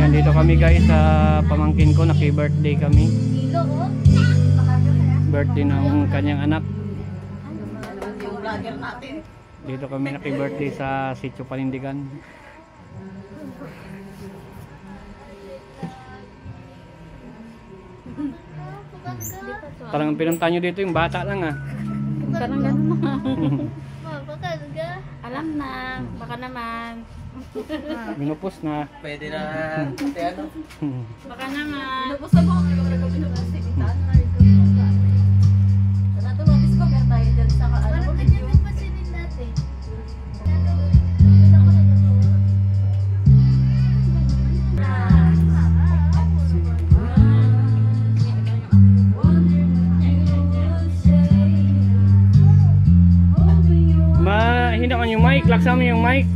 Nandito kami guys sa pamangkin ko, naki-birthday kami. Birthday ng kanyang anak. Dito kami naki-birthday sa Sitio Panindigan. Parang pinunta nyo dito yung bata lang ah. Parang gano'n na. Alam na, baka naman. Binupos na. Pwede na pati ano. Baka naman. Binupos na mo. Nato ma-discover tayo dyan sa ano. Hinakan yung mic, laksan mo yung mic.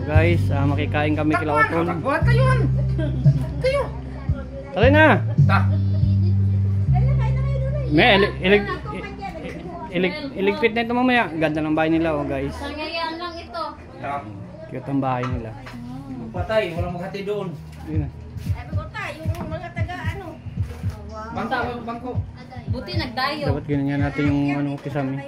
Guys, makikain kami kila Otol. Tayo. Tara na. Iligpit na ito mamaya. Ganda ng bahay nila oh guys. Sangayaan lang ito. Cute ang bahay nila. Patay, walang maghati doon. Yun na. Yung mga taga ano. Bangko. Buti nagdayo. Dapat ganyan natin yung ano kisame.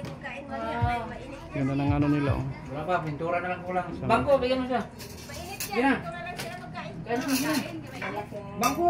Ganda ng ano nila oh. Wala pa, pintura na lang kulang. Bangko, bigyan mo siya. Mainit Yan. yan. Ito na lang sila magkain. Kaya naman siya. Bangko.